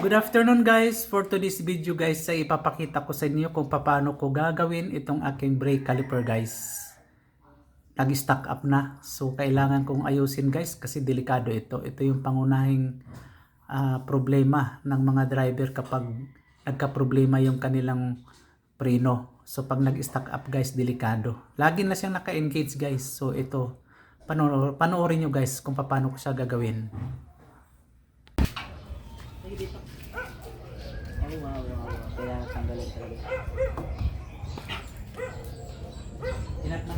Good afternoon guys. For today's video guys, ay ipapakita ko sa inyo kung paano ko gagawin itong aking brake caliper guys. Nag-stock up na. So kailangan kong ayusin guys kasi delikado ito. Ito yung pangunahing problema ng mga driver kapag nagka-problema yung kanilang preno. So pag nag-stock up guys, delikado. Lagi na siyang naka-engage guys. So ito, panoorin nyo guys kung paano ko siya gagawin. Oh, wow. Kaya tanggalin talaga. Inat na.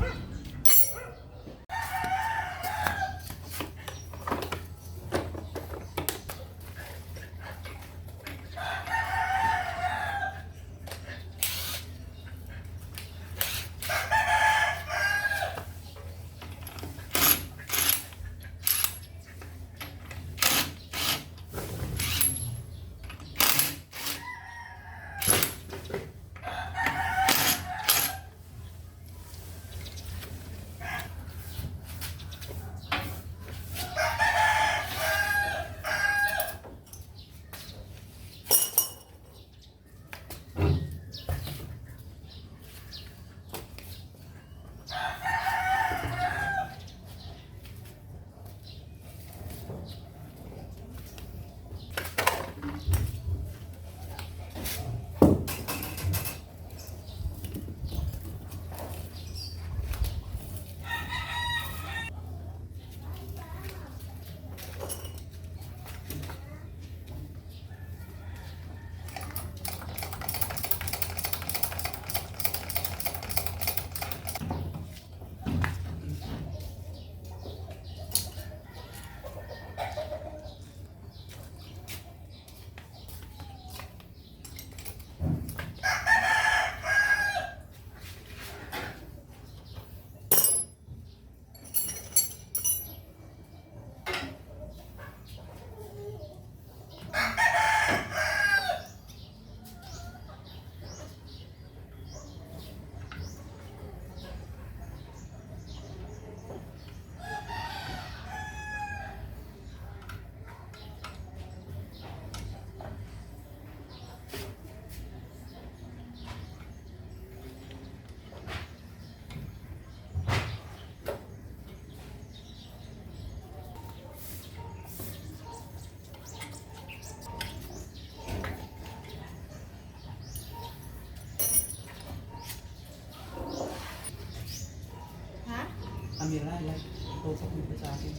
Camera, like, tusok dito sa akin.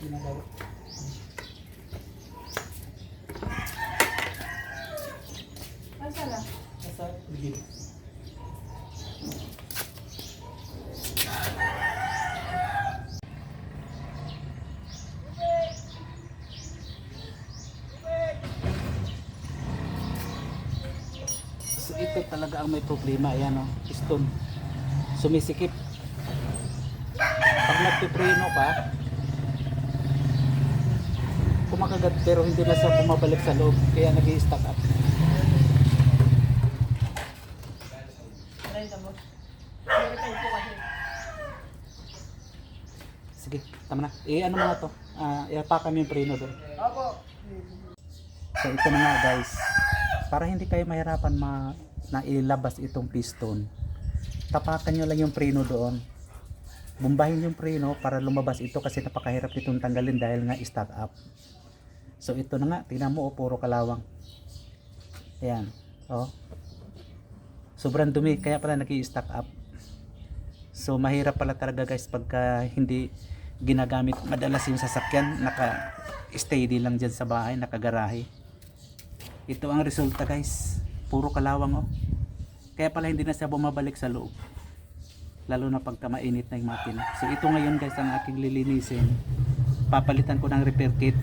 Ginagawa. Masala? Basta, bigil. So, ito talaga ang may problema. Ayan o, piston. Sumisikip. Pag nagpipreno ka, kumakagat pero hindi na siya bumabalik sa loob, kaya nag-i-stack up. Sige, tama na. Ano mo na to? Iapakan mo yung preno doon. So ito na nga guys, para hindi kayo mahirapan na ilabas itong piston, tapakan nyo lang yung preno doon. Bumbahin yung preno para lumabas ito kasi napakahirap itong tanggalin dahil nga stock up. So ito na nga, tingnan mo, puro kalawang. Ayan, sobrang dumi, kaya pala nag-i-stock up. So mahirap pala talaga guys pagka hindi ginagamit madalas yung sasakyan, naka-steady lang dyan sa bahay, nakagarahe. Ito ang resulta guys, puro kalawang Kaya pala hindi na siya bumabalik sa loob. Lalo na pagka mainit na yung makina. So ito ngayon guys ang aking lilinisin. Papalitan ko ng repair kit.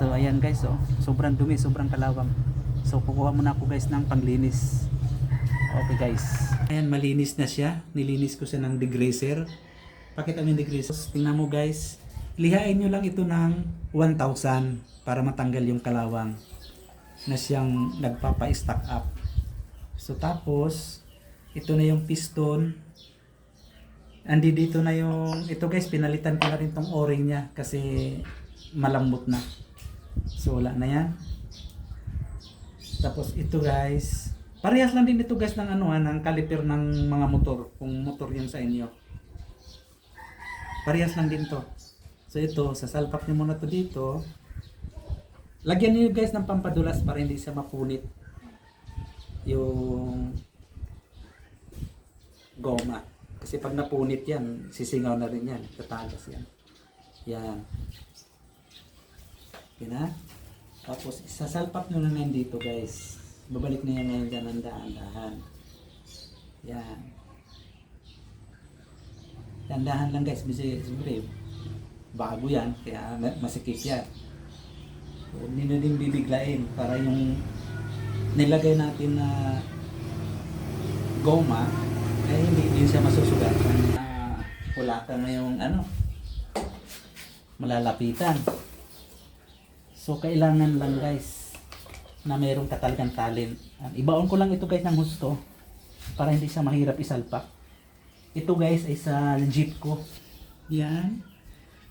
So ayan guys, sobrang dumi, sobrang kalawang. So kukuha muna ako guys ng panglinis. Okay guys. Ayan, malinis na siya. Nilinis ko siya ng degreaser. Pakita mo yung degreaser. Tingnan mo guys. Lihain nyo lang ito ng 1,000 para matanggal yung kalawang na siyang nagpapa-stock up. So tapos ito na yung piston. Andi dito na yung, ito guys, pinalitan ko na rin tong o-ring niya kasi malambot na. So wala na yan. Tapos ito guys, parehas lang din ito guys ng ano ng caliper ng mga motor, kung motor yun sa inyo. Parehas lang din to. So ito, sasalpak niyo muna to dito. Lagyan niyo guys ng pampadulas para hindi siya mapunit yung goma. Kasi pag napunit yan, sisingaw na rin yan, tatagas yan. Yan. Yan na. Tapos isasalpak nyo na ngayon dito guys. Babalik na yan ngayon dyan ng dahan-dahan. Yan. Dahan-dahan lang guys. Kasi siyempre bago yan. Kaya masikip yan. So, hindi na din bibiglain para yung nilagay natin na goma ay hindi din siya masusugatan na wala ka na yung ano malalapitan. So kailangan lang guys na mayroong katalagang talent. Ibaon ko lang ito guys ng husto para hindi siya mahirap isalpak. Ito guys ay sa jeep ko. Yan.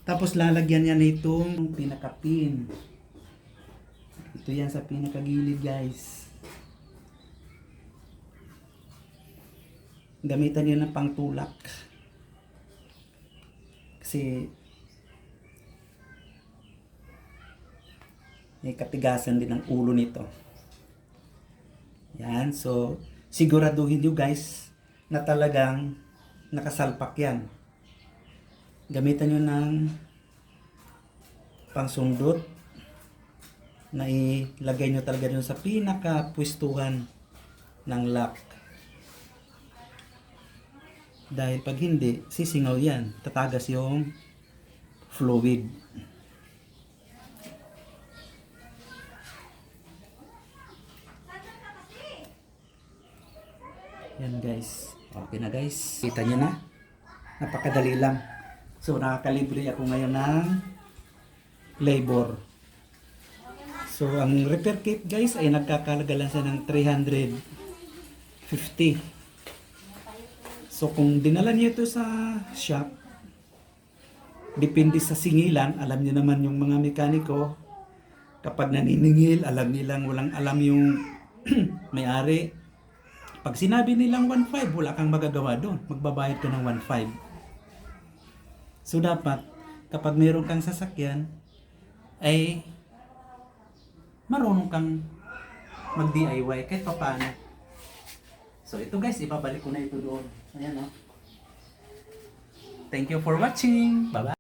Tapos lalagyan niya nitong pinakapin. Ito yan sa pinakagilid guys. Gamitan niyo ng pangtulak. Kasi may katigasan din ang ulo nito. Yan. So, siguraduhin nyo guys na talagang nakasalpak yan. Gamitan nyo ng pangsundot na ilagay nyo talaga dun sa pinaka-pwestuhan ng lock. Dahil pag hindi, sisingaw yan. Tatagas yung fluid. Yan guys. Okay na guys. Kita nyo na. Napakadali lang. So nakakalibre ako ngayon ng labor. So ang repair kit guys ay nagkakalaga lang siya ng 350. So kung dinala niyo ito sa shop, depende sa singilan, alam niyo naman yung mga mekaniko, kapag naniningil, alam nilang walang alam yung may-ari. Pag sinabi nilang 1.5, wala kang magagawa doon. Magbabayad ka ng 1.5. So dapat, kapag meron kang sasakyan, ay marunong kang mag-DIY kahit pa paano. So ito guys, ibabalik ko na ito doon. Ayan o. Thank you for watching. Bye-bye.